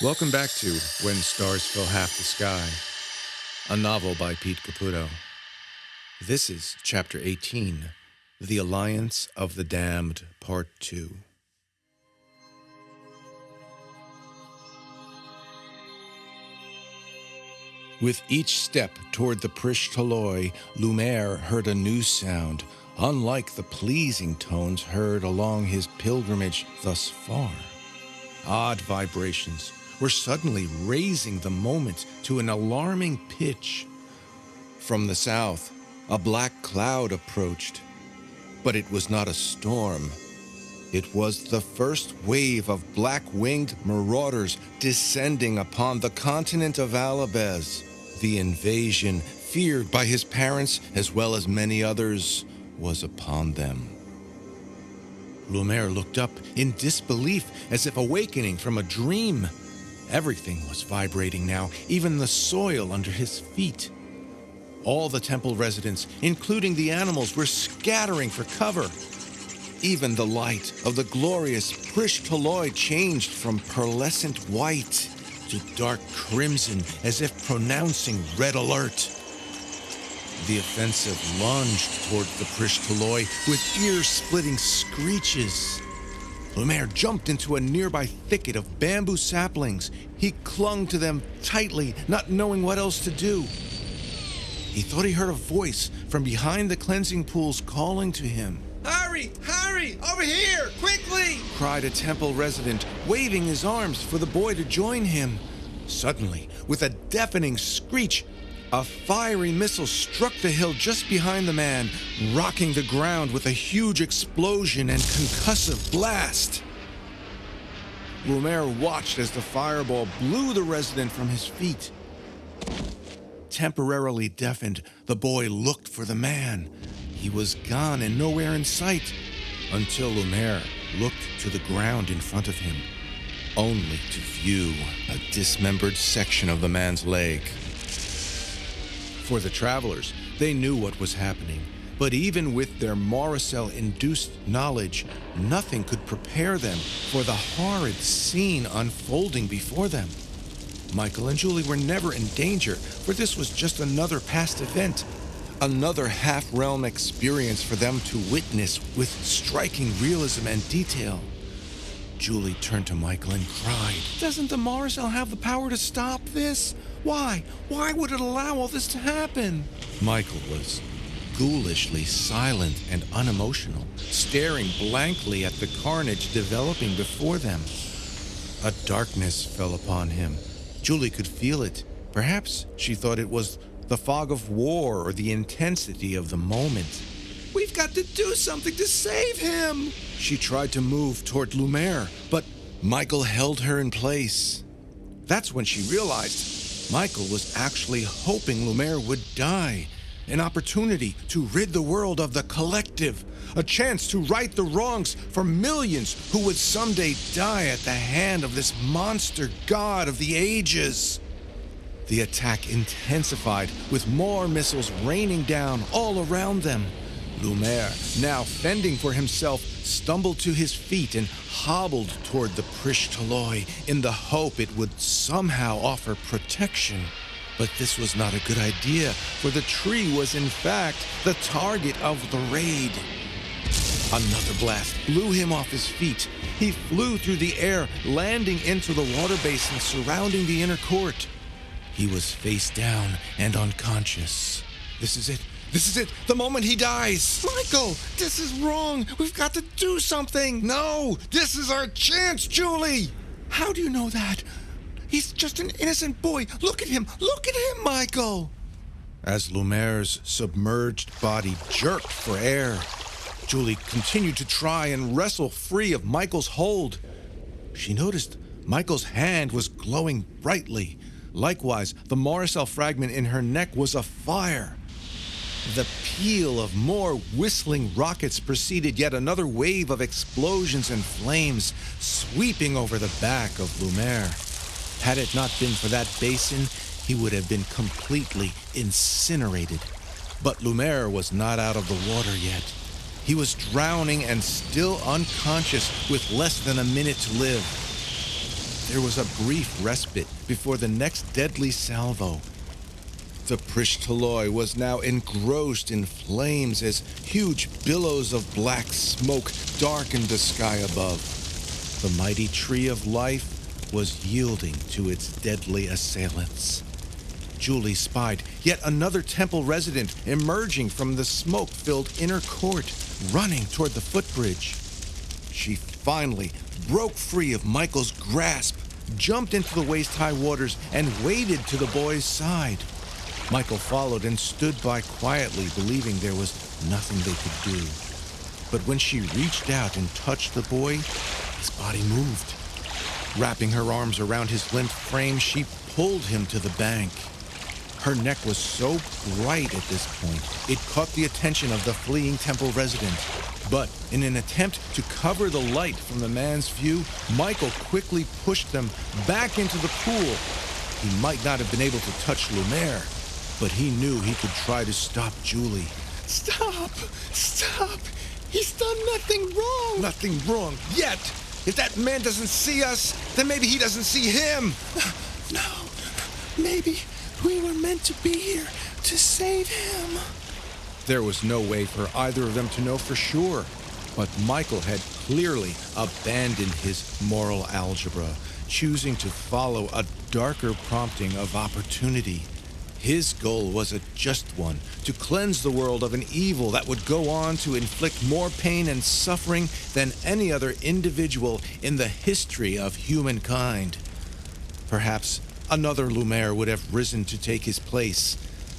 Welcome back to When Stars Fill Half the Sky, a novel by Pete Caputo. This is Chapter 18, The Alliance of the Damned, Part 2. With each step toward the Prish Toloi, Lumer heard a new sound, unlike the pleasing tones heard along his pilgrimage thus far. Odd vibrations were suddenly raising the moment to an alarming pitch. From the south, a black cloud approached. But it was not a storm. It was the first wave of black-winged marauders descending upon the continent of Alabez. The invasion, feared by his parents as well as many others, was upon them. Lumer looked up in disbelief, as if awakening from a dream. Everything was vibrating now, even the soil under his feet. All the temple residents, including the animals, were scattering for cover. Even the light of the glorious Prish Toloi changed from pearlescent white to dark crimson, as if pronouncing red alert. The offensive lunged toward the Prish Toloi with ear-splitting screeches. Lumer jumped into a nearby thicket of bamboo saplings. He clung to them tightly, not knowing what else to do. He thought he heard a voice from behind the cleansing pools calling to him. "Hurry! Hurry! Over here! Quickly!" cried a temple resident, waving his arms for the boy to join him. Suddenly, with a deafening screech, a fiery missile struck the hill just behind the man, rocking the ground with a huge explosion and concussive blast. Lumer watched as the fireball blew the resident from his feet. Temporarily deafened, the boy looked for the man. He was gone and nowhere in sight, until Lumer looked to the ground in front of him, only to view a dismembered section of the man's leg. For the travelers, they knew what was happening, but even with their Morricel-induced knowledge, nothing could prepare them for the horrid scene unfolding before them. Michael and Julie were never in danger, for this was just another past event, another half-realm experience for them to witness with striking realism and detail. Julie turned to Michael and cried, "Doesn't the Morricel have the power to stop this? Why? Why would it allow all this to happen?" Michael was ghoulishly silent and unemotional, staring blankly at the carnage developing before them. A darkness fell upon him. Julie could feel it. Perhaps she thought it was the fog of war or the intensity of the moment. "We've got to do something to save him!" She tried to move toward Lumer, but Michael held her in place. That's when she realized Michael was actually hoping Lumer would die. An opportunity to rid the world of the collective. A chance to right the wrongs for millions who would someday die at the hand of this monster god of the ages. The attack intensified, with more missiles raining down all around them. Lumer, now fending for himself, stumbled to his feet and hobbled toward the Prish Toloi in the hope it would somehow offer protection. But this was not a good idea, for the tree was in fact the target of the raid. Another blast blew him off his feet. He flew through the air, landing into the water basin surrounding the inner court. He was face down and unconscious. This is it. This is it. The moment he dies. "Michael, this is wrong. We've got to do something." No, this is our chance, Julie. "How do you know that? He's just an innocent boy. Look at him. Look at him, Michael." As Lumer's submerged body jerked for air, Julie continued to try and wrestle free of Michael's hold. She noticed Michael's hand was glowing brightly. Likewise, the Morricel fragment in her neck was afire. The peal of more whistling rockets preceded yet another wave of explosions and flames, sweeping over the back of Lumer. Had it not been for that basin, he would have been completely incinerated. But Lumer was not out of the water yet. He was drowning and still unconscious with less than a minute to live. There was a brief respite before the next deadly salvo. The Prishtoloi was now engrossed in flames as huge billows of black smoke darkened the sky above. The mighty tree of life was yielding to its deadly assailants. Julie spied yet another temple resident emerging from the smoke-filled inner court, running toward the footbridge. She finally broke free of Michael's grasp, jumped into the waist-high waters, and waded to the boy's side. Michael followed and stood by quietly, believing there was nothing they could do. But when she reached out and touched the boy, his body moved. Wrapping her arms around his limp frame, she pulled him to the bank. Her neck was so bright at this point, it caught the attention of the fleeing temple resident. But in an attempt to cover the light from the man's view, Michael quickly pushed them back into the pool. He might not have been able to touch Lumer, but he knew he could try to stop Julie. Stop! Stop! He's done nothing wrong! Nothing wrong yet! If that man doesn't see us, then maybe he doesn't see him! No, maybe we were meant to be here to save him. There was no way for either of them to know for sure, but Michael had clearly abandoned his moral algebra, choosing to follow a darker prompting of opportunity. His goal was a just one, to cleanse the world of an evil that would go on to inflict more pain and suffering than any other individual in the history of humankind. Perhaps another Lumer would have risen to take his place,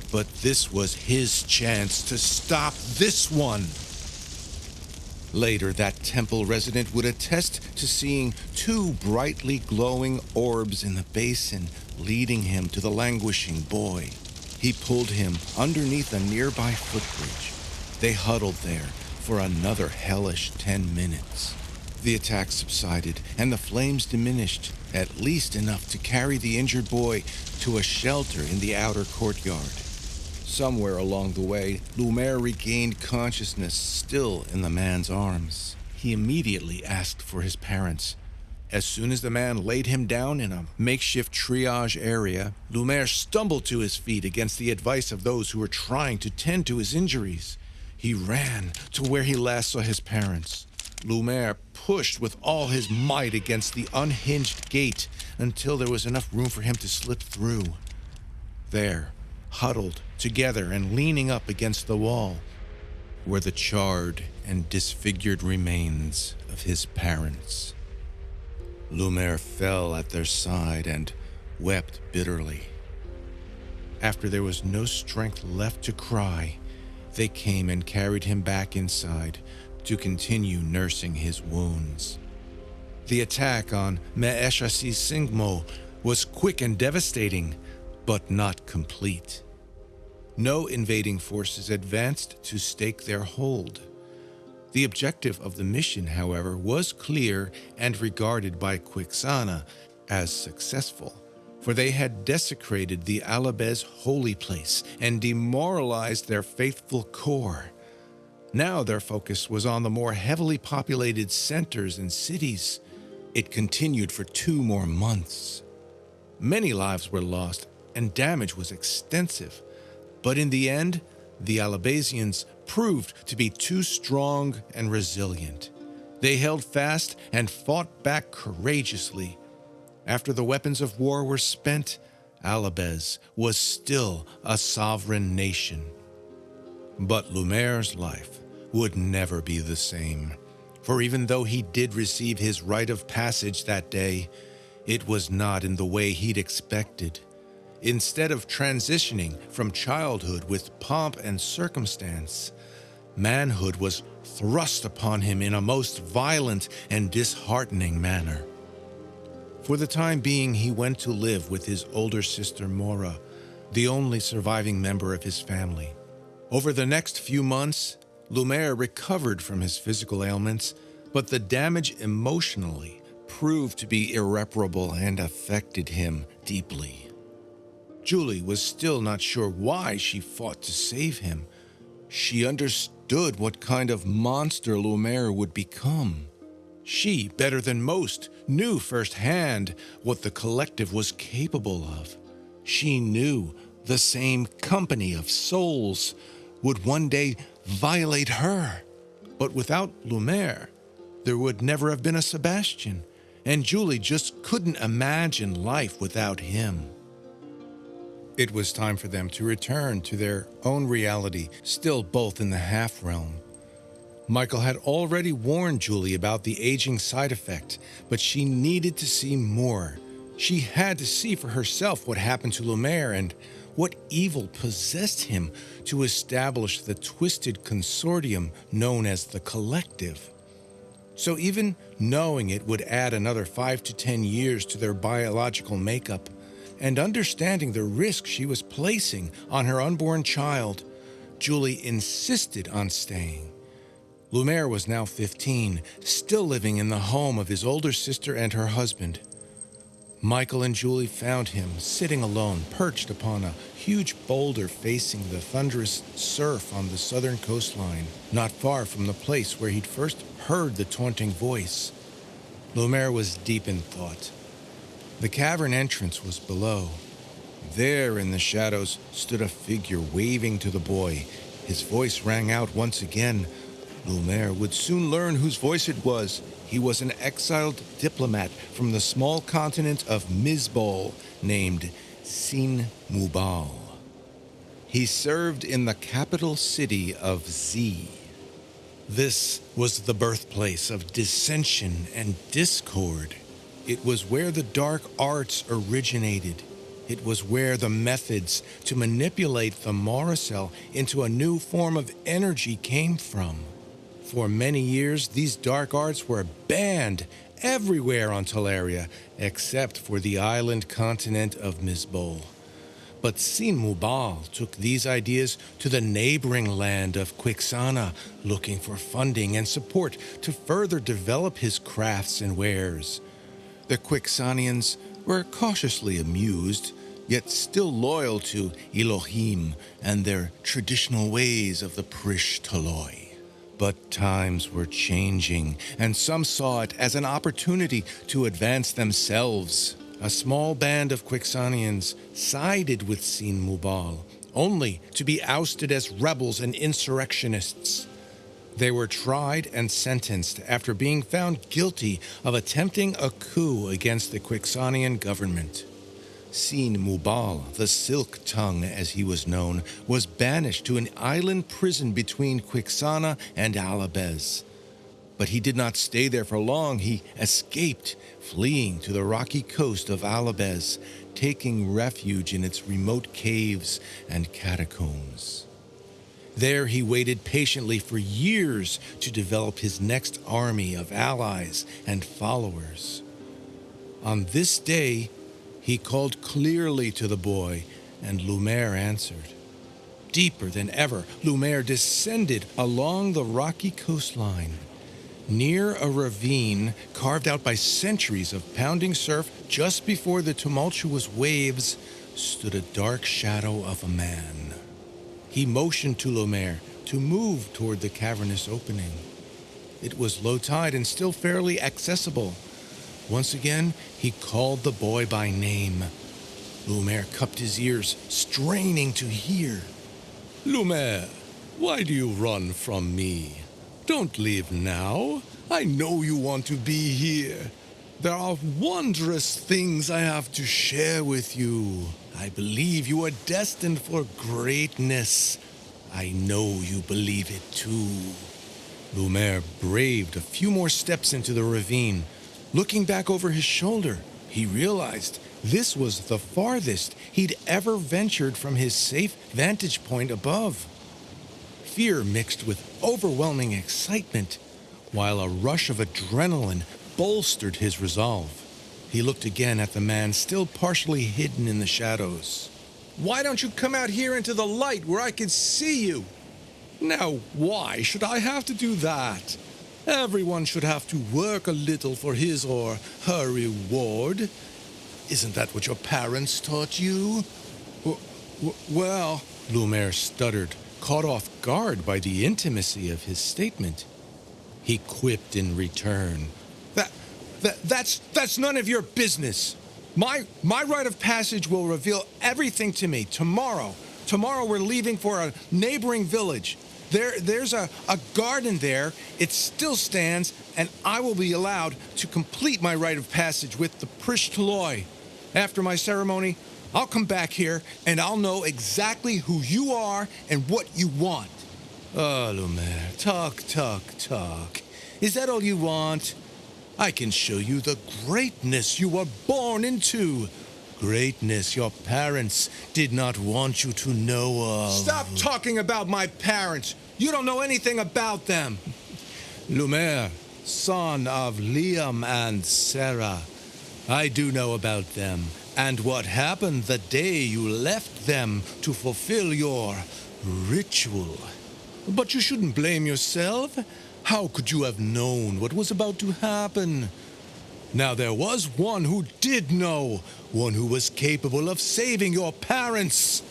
but this was his chance to stop this one. Later, that temple resident would attest to seeing two brightly glowing orbs in the basin, leading him to the languishing boy. He pulled him underneath a nearby footbridge. They huddled there for another hellish 10 minutes. The attack subsided, and the flames diminished, at least enough to carry the injured boy to a shelter in the outer courtyard. Somewhere along the way, Lumer regained consciousness, still in the man's arms. He immediately asked for his parents. As soon as the man laid him down in a makeshift triage area, Lumer stumbled to his feet against the advice of those who were trying to tend to his injuries. He ran to where he last saw his parents. Lumer pushed with all his might against the unhinged gate until there was enough room for him to slip through. There, huddled together and leaning up against the wall, were the charred and disfigured remains of his parents. Lumer fell at their side and wept bitterly. After there was no strength left to cry, they came and carried him back inside to continue nursing his wounds. The attack on Me'eshasi Singmo was quick and devastating, but not complete. No invading forces advanced to stake their hold. The objective of the mission, however, was clear and regarded by Quixana as successful, for they had desecrated the Alabez holy place and demoralized their faithful core. Now their focus was on the more heavily populated centers and cities. It continued for 2 more months. Many lives were lost and damage was extensive, but in the end, the Alabazians proved to be too strong and resilient. They held fast and fought back courageously. After the weapons of war were spent, Alabez was still a sovereign nation. But Lumer's life would never be the same, for even though he did receive his rite of passage that day, it was not in the way he'd expected. Instead of transitioning from childhood with pomp and circumstance, manhood was thrust upon him in a most violent and disheartening manner. For the time being, he went to live with his older sister Mora, the only surviving member of his family. Over the next few months, Lumer recovered from his physical ailments, but the damage emotionally proved to be irreparable and affected him deeply. Julie was still not sure why she fought to save him. She understood what kind of monster Lumer would become. She, better than most, knew firsthand what the collective was capable of. She knew the same company of souls would one day violate her. But without Lumer, there would never have been a Sebastian, and Julie just couldn't imagine life without him. It was time for them to return to their own reality, still both in the half-realm. Michael had already warned Julie about the aging side effect, but she needed to see more. She had to see for herself what happened to Lumer and what evil possessed him to establish the twisted consortium known as the Collective. So even knowing it would add another 5 to 10 years to their biological makeup, and understanding the risk she was placing on her unborn child, Julie insisted on staying. Lumer was now 15, still living in the home of his older sister and her husband. Michael and Julie found him sitting alone, perched upon a huge boulder facing the thunderous surf on the southern coastline, not far from the place where he'd first heard the taunting voice. Lumer was deep in thought. The cavern entrance was below. There in the shadows stood a figure waving to the boy. His voice rang out once again. Lumer would soon learn whose voice it was. He was an exiled diplomat from the small continent of Mizbol named Sin Mubal. He served in the capital city of Z. This was the birthplace of dissension and discord. It was where the dark arts originated. It was where the methods to manipulate the Morricel into a new form of energy came from. For many years, these dark arts were banned everywhere on Tellaria, except for the island continent of Mizbol. But Sin Mubal took these ideas to the neighboring land of Quixana, looking for funding and support to further develop his crafts and wares. The Quixanians were cautiously amused, yet still loyal to Elohim and their traditional ways of the Prish Toloi. But times were changing, and some saw it as an opportunity to advance themselves. A small band of Quixanians sided with Sin Mubal, only to be ousted as rebels and insurrectionists. They were tried and sentenced after being found guilty of attempting a coup against the Quixanian government. Sin Mubal, the Silk Tongue as he was known, was banished to an island prison between Quixana and Alabez. But he did not stay there for long. He escaped, fleeing to the rocky coast of Alabez, taking refuge in its remote caves and catacombs. There he waited patiently for years to develop his next army of allies and followers. On this day, he called clearly to the boy, and Lumer answered. Deeper than ever, Lumer descended along the rocky coastline. Near a ravine carved out by centuries of pounding surf, just before the tumultuous waves, stood a dark shadow of a man. He motioned to Lumer to move toward the cavernous opening. It was low tide and still fairly accessible. Once again, he called the boy by name. Lumer cupped his ears, straining to hear. Lumer, why do you run from me? Don't leave now. I know you want to be here. There are wondrous things I have to share with you. I believe you are destined for greatness. I know you believe it too. Lumer braved a few more steps into the ravine. Looking back over his shoulder, he realized this was the farthest he'd ever ventured from his safe vantage point above. Fear mixed with overwhelming excitement, while a rush of adrenaline bolstered his resolve. He looked again at the man still partially hidden in the shadows. Why don't you come out here into the light where I can see you? Now, why should I have to do that? Everyone should have to work a little for his or her reward. Isn't that what your parents taught you? Well, Lumer stuttered, caught off guard by the intimacy of his statement. He quipped in return. That's none of your business. My rite of passage will reveal everything to me tomorrow. Tomorrow we're leaving for a neighboring village. There's a garden there. It still stands, and I will be allowed to complete my rite of passage with the Prish Toloi. After my ceremony, I'll come back here, and I'll know exactly who you are and what you want. Oh, Lumer, talk. Is that all you want? I can show you the greatness you were born into. Greatness your parents did not want you to know of. Stop talking about my parents. You don't know anything about them. Lumer, son of Liam and Sarah. I do know about them and what happened the day you left them to fulfill your ritual. But you shouldn't blame yourself. How could you have known what was about to happen? Now there was one who did know, one who was capable of saving your parents,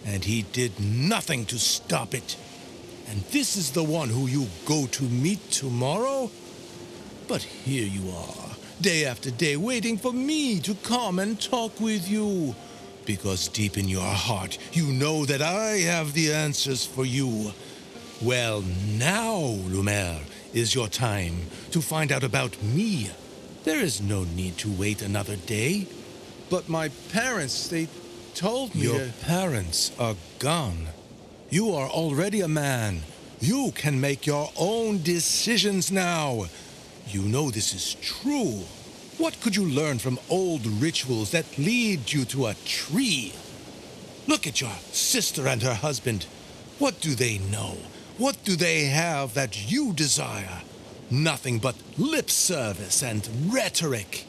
and he did nothing to stop it. And this is the one who you go to meet tomorrow? But here you are, day after day, waiting for me to come and talk with you. Because deep in your heart, you know that I have the answers for you. Well, now, Lumer, is your time to find out about me. There is no need to wait another day. But my parents, they told me... Your parents are gone. You are already a man. You can make your own decisions now. You know this is true. What could you learn from old rituals that lead you to a tree? Look at your sister and her husband. What do they know? What do they have that you desire? Nothing but lip service and rhetoric.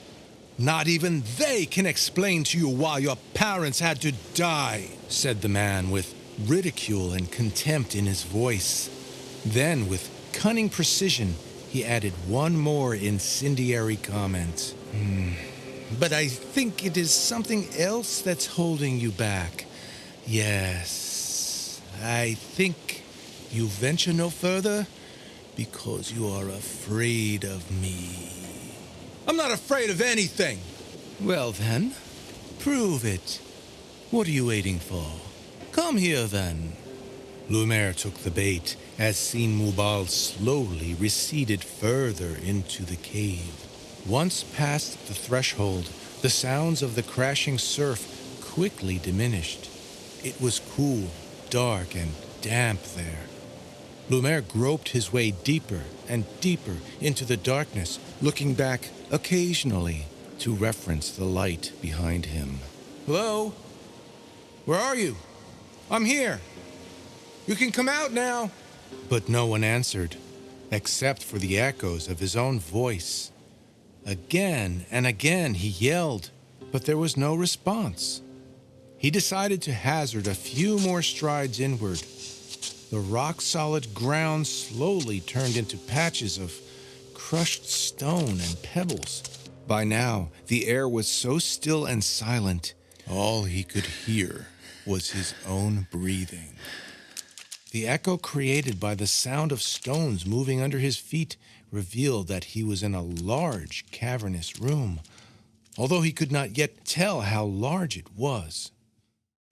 Not even they can explain to you why your parents had to die, said the man with ridicule and contempt in his voice. Then, with cunning precision, he added one more incendiary comment. But I think it is something else that's holding you back. Yes, I think you venture no further because you are afraid of me. I'm not afraid of anything. Well then, prove it. What are you waiting for? Come here then. Lumer took the bait as Sin Mubal slowly receded further into the cave. Once past the threshold, the sounds of the crashing surf quickly diminished. It was cool, dark, and damp there. Lumer groped his way deeper and deeper into the darkness, looking back occasionally to reference the light behind him. Hello? Where are you? I'm here. You can come out now. But no one answered, except for the echoes of his own voice. Again and again he yelled, but there was no response. He decided to hazard a few more strides inward. The rock-solid ground slowly turned into patches of crushed stone and pebbles. By now, the air was so still and silent, all he could hear was his own breathing. The echo created by the sound of stones moving under his feet revealed that he was in a large, cavernous room, although he could not yet tell how large it was.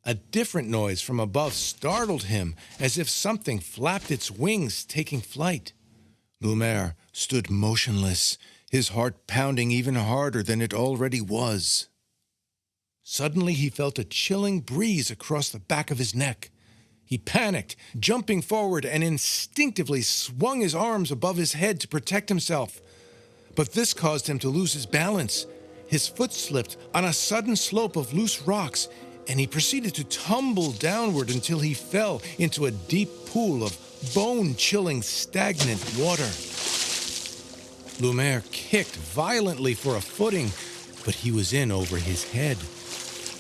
A different noise from above startled him, as if something flapped its wings, taking flight. Lumer stood motionless, his heart pounding even harder than it already was. Suddenly he felt a chilling breeze across the back of his neck. He panicked, jumping forward, and instinctively swung his arms above his head to protect himself. But this caused him to lose his balance. His foot slipped on a sudden slope of loose rocks, and he proceeded to tumble downward until he fell into a deep pool of bone-chilling, stagnant water. Lumer kicked violently for a footing, but he was in over his head.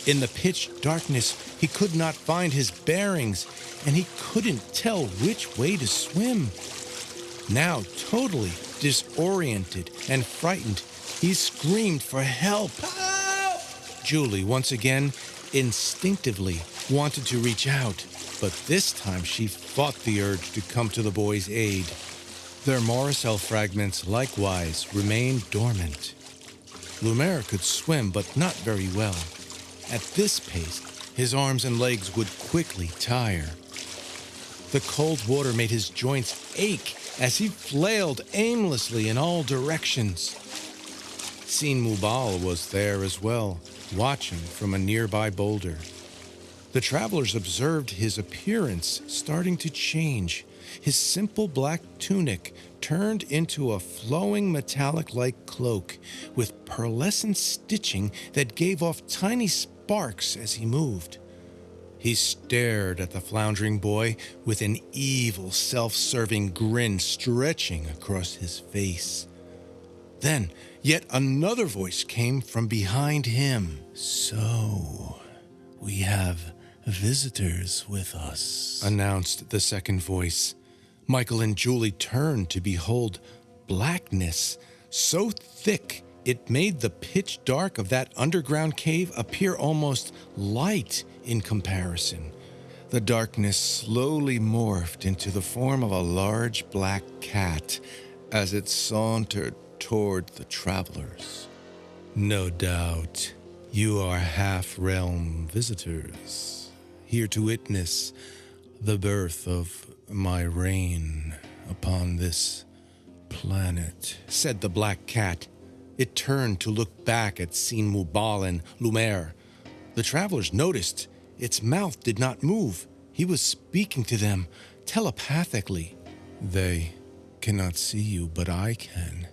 In the pitch darkness, he could not find his bearings, and he couldn't tell which way to swim. Now totally disoriented and frightened, he screamed for help. Help! Julie, once again, instinctively wanted to reach out, but this time she fought the urge to come to the boy's aid. Their Morricell fragments likewise remained dormant. Lumer could swim, but not very well. At this pace, his arms and legs would quickly tire. The cold water made his joints ache as he flailed aimlessly in all directions. Sin Mubal was there as well, watching from a nearby boulder. The travelers observed his appearance starting to change. His simple black tunic turned into a flowing metallic-like cloak with pearlescent stitching that gave off tiny sparks as he moved. He stared at the floundering boy with an evil, self-serving grin stretching across his face. Then, yet another voice came from behind him. "So, we have visitors with us," announced the second voice. Michael and Julie turned to behold blackness so thick it made the pitch dark of that underground cave appear almost light in comparison. The darkness slowly morphed into the form of a large black cat as it sauntered toward the travelers. "No doubt you are half-realm visitors, here to witness the birth of my reign upon this planet," said the black cat. It turned to look back at Sin Mubal and Lumer. The travelers noticed its mouth did not move. He was speaking to them telepathically. "They cannot see you, but I can.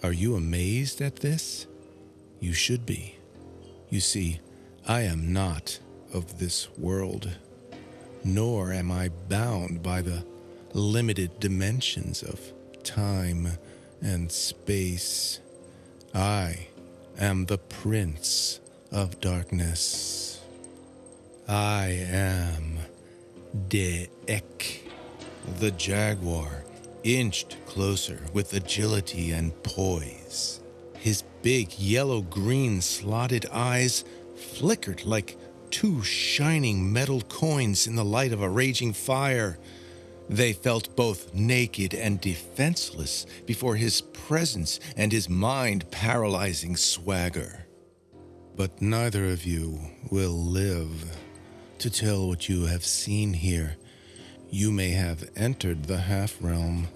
Are you amazed at this? You should be. You see, I am not of this world, nor am I bound by the limited dimensions of time and space. I am the Prince of Darkness. I am De'ek." The jaguar inched closer with agility and poise. His big yellow-green slotted eyes flickered like two shining metal coins in the light of a raging fire. They felt both naked and defenseless before his presence and his mind-paralyzing swagger. "But neither of you will live to tell what you have seen here. You may have entered the half-realm,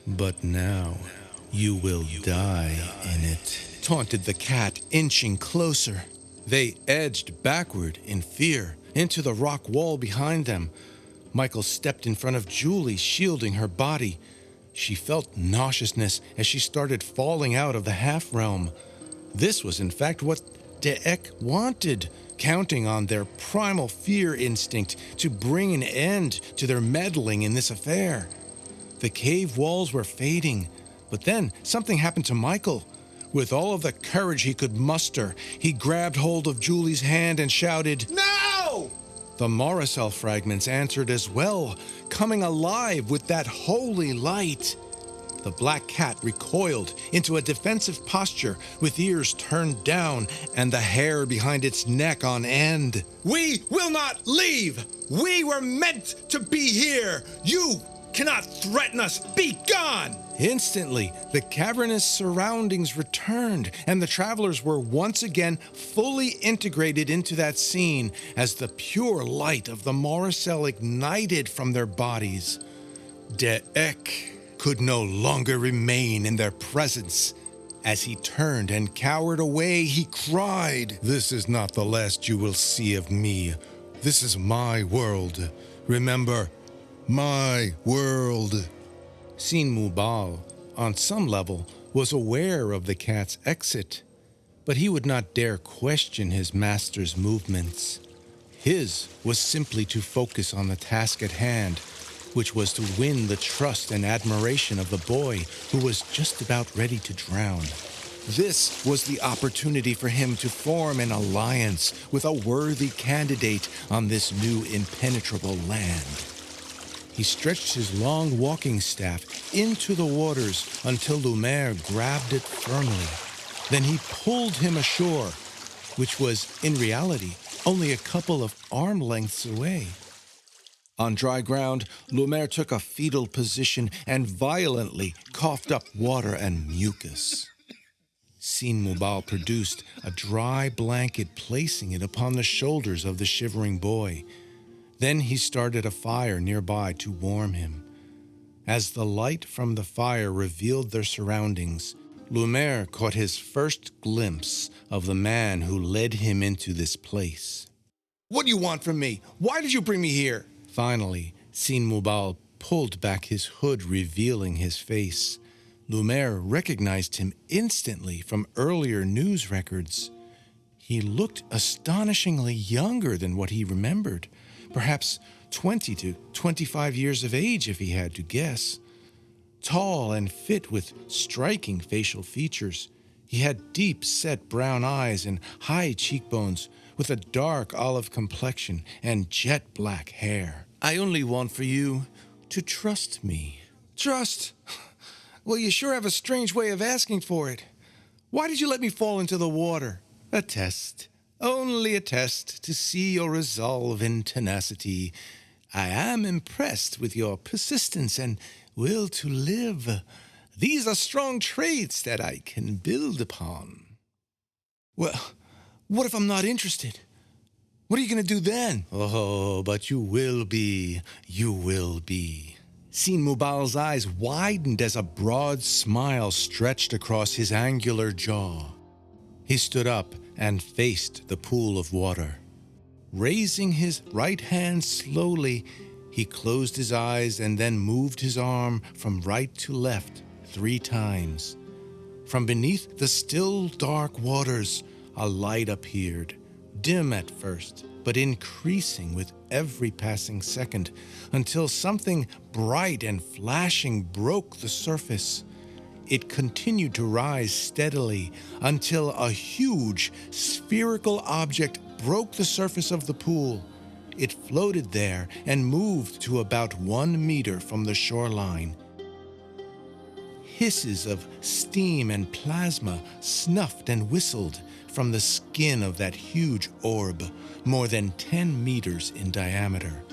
but now you will die in it," taunted the cat, inching closer. They edged backward in fear into the rock wall behind them. Michael stepped in front of Julie, shielding her body. She felt nauseousness as she started falling out of the half-realm. This was in fact what De'ek wanted, counting on their primal fear instinct to bring an end to their meddling in this affair. The cave walls were fading, but then something happened to Michael. With all of the courage he could muster, he grabbed hold of Julie's hand and shouted, "No!" The Morricel fragments answered as well, coming alive with that holy light. The black cat recoiled into a defensive posture with ears turned down and the hair behind its neck on end. "We will not leave! We were meant to be here! You cannot threaten us! Be gone!" Instantly, the cavernous surroundings returned, and the travelers were once again fully integrated into that scene as the pure light of the Morricel ignited from their bodies. De'ek could no longer remain in their presence. As he turned and cowered away, he cried, "This is not the last you will see of me. This is my world. Remember, my world." Sin Mubal, on some level, was aware of the cat's exit, but he would not dare question his master's movements. His was simply to focus on the task at hand, which was to win the trust and admiration of the boy who was just about ready to drown. This was the opportunity for him to form an alliance with a worthy candidate on this new impenetrable land. He stretched his long walking staff into the waters until Lumer grabbed it firmly. Then he pulled him ashore, which was, in reality, only a couple of arm lengths away. On dry ground, Lumer took a fetal position and violently coughed up water and mucus. Sin Mubal produced a dry blanket, placing it upon the shoulders of the shivering boy. Then he started a fire nearby to warm him. As the light from the fire revealed their surroundings, Lumer caught his first glimpse of the man who led him into this place. What do you want from me? Why did you bring me here? Finally, Sin Mubal pulled back his hood, revealing his face. Lumer recognized him instantly from earlier news records. He looked astonishingly younger than what he remembered, perhaps 20 to 25 years of age if he had to guess. Tall and fit with striking facial features, he had deep-set brown eyes and high cheekbones, with a dark olive complexion and jet-black hair. I only want for you to trust me. Trust? Well, you sure have a strange way of asking for it. Why did you let me fall into the water? A test. Only a test to see your resolve and tenacity. I am impressed with your persistence and will to live. These are strong traits that I can build upon. Well, what if I'm not interested? What are you going to do then? Oh, but you will be. You will be. Sin Mubal's eyes widened as a broad smile stretched across his angular jaw. He stood up and faced the pool of water. Raising his right hand slowly, he closed his eyes and then moved his arm from right to left 3 times. From beneath the still dark waters, a light appeared, dim at first, but increasing with every passing second, until something bright and flashing broke the surface. It continued to rise steadily until a huge spherical object broke the surface of the pool. It floated there and moved to about 1 meter from the shoreline. Hisses of steam and plasma snuffed and whistled from the skin of that huge orb, more than 10 meters in diameter.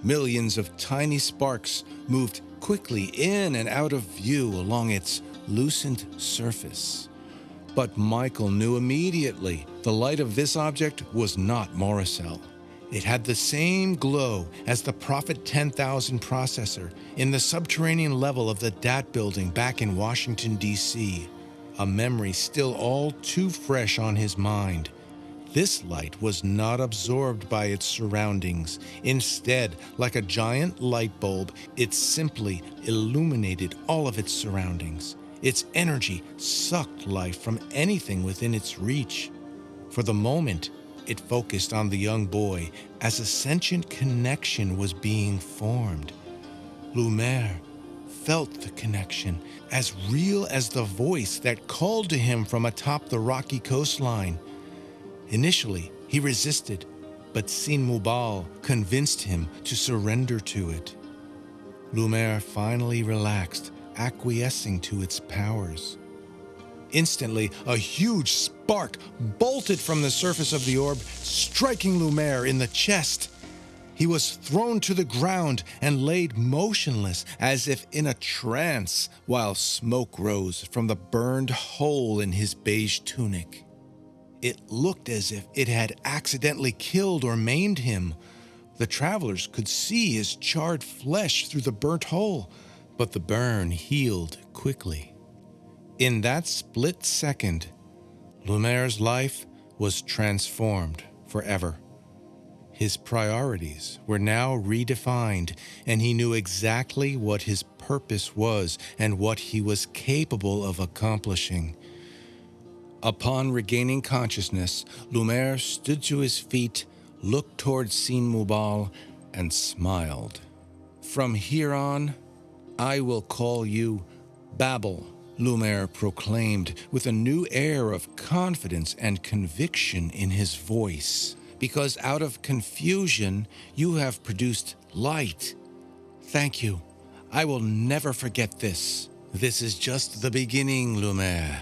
Millions of tiny sparks moved quickly in and out of view along its lucent surface. But Michael knew immediately the light of this object was not Morricell. It had the same glow as the Prophet 10,000 processor in the subterranean level of the DAT building back in Washington, D.C., a memory still all too fresh on his mind. This light was not absorbed by its surroundings. Instead, like a giant light bulb, it simply illuminated all of its surroundings. Its energy sucked life from anything within its reach. For the moment, it focused on the young boy as a sentient connection was being formed. Lumer felt the connection, as real as the voice that called to him from atop the rocky coastline. Initially, he resisted, but Sin Mubal convinced him to surrender to it. Lumer finally relaxed, acquiescing to its powers. Instantly, a huge spark bolted from the surface of the orb, striking Lumer in the chest. He was thrown to the ground and laid motionless as if in a trance, while smoke rose from the burned hole in his beige tunic. It looked as if it had accidentally killed or maimed him. The travelers could see his charred flesh through the burnt hole, but the burn healed quickly. In that split second, Lumer's life was transformed forever. His priorities were now redefined, and he knew exactly what his purpose was and what he was capable of accomplishing. Upon regaining consciousness, Lumer stood to his feet, looked towards Sin Mubal, and smiled. From here on, I will call you Babel, Lumer proclaimed with a new air of confidence and conviction in his voice. Because out of confusion, you have produced light. Thank you. I will never forget this. This is just the beginning, Lumer.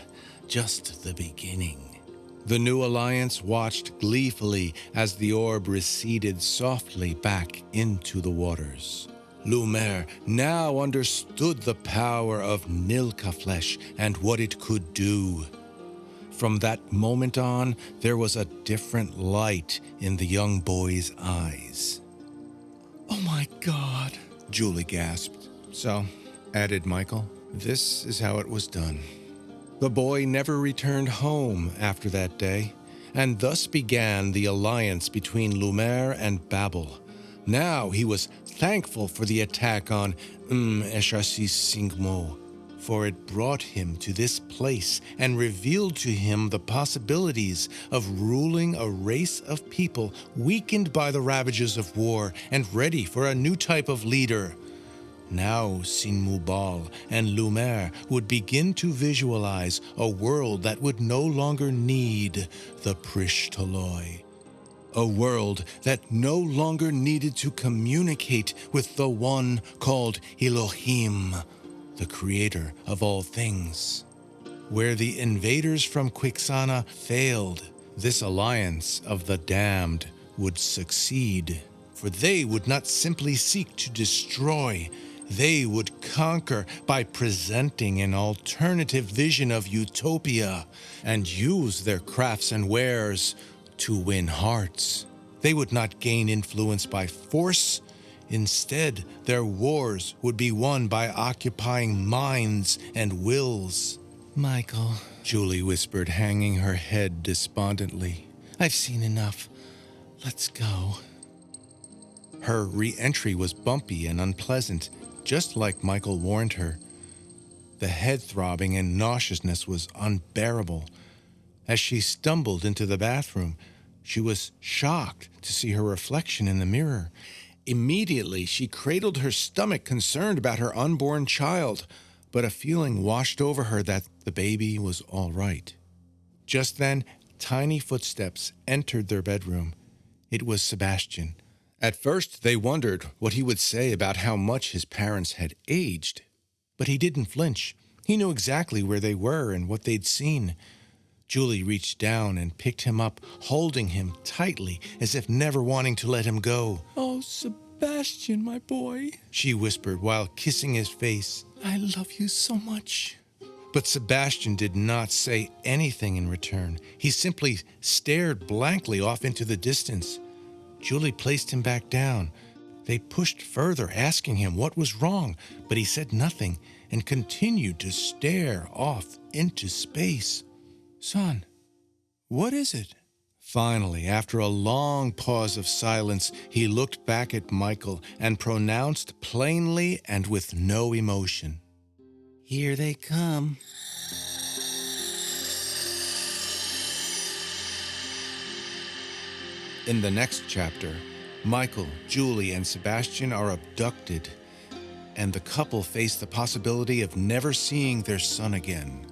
Just the beginning. The new alliance watched gleefully as the orb receded softly back into the waters. Lumer now understood the power of Nilka flesh and what it could do. From that moment on, there was a different light in the young boy's eyes. Oh my God, Julie gasped. So, added Michael, this is how it was done. The boy never returned home after that day, and thus began the alliance between Lumer and Babel. Now he was thankful for the attack on Eshasisingmo, for it brought him to this place and revealed to him the possibilities of ruling a race of people weakened by the ravages of war and ready for a new type of leader. Now Sinmubal and Lumer would begin to visualize a world that would no longer need the Prishtoloi. A world that no longer needed to communicate with the one called Elohim, the creator of all things. Where the invaders from Quixana failed, this alliance of the damned would succeed. For they would not simply seek to destroy, they would conquer by presenting an alternative vision of utopia and use their crafts and wares to win hearts. They would not gain influence by force. Instead, their wars would be won by occupying minds and wills. Michael, Julie whispered, hanging her head despondently. I've seen enough. Let's go. Her re-entry was bumpy and unpleasant, just like Michael warned her. The head throbbing and nauseousness was unbearable. As she stumbled into the bathroom, she was shocked to see her reflection in the mirror. Immediately, she cradled her stomach, concerned about her unborn child, but a feeling washed over her that the baby was all right. Just then, tiny footsteps entered their bedroom. It was Sebastian. At first, they wondered what he would say about how much his parents had aged. But he didn't flinch. He knew exactly where they were and what they'd seen. Julie reached down and picked him up, holding him tightly as if never wanting to let him go. Oh, Sebastian, my boy, she whispered while kissing his face. I love you so much. But Sebastian did not say anything in return. He simply stared blankly off into the distance. Julie placed him back down. They pushed further, asking him what was wrong, but he said nothing and continued to stare off into space. Son, what is it? Finally, after a long pause of silence, he looked back at Michael and pronounced plainly and with no emotion, Here they come. In the next chapter, Michael, Julie, and Sebastian are abducted, and the couple face the possibility of never seeing their son again.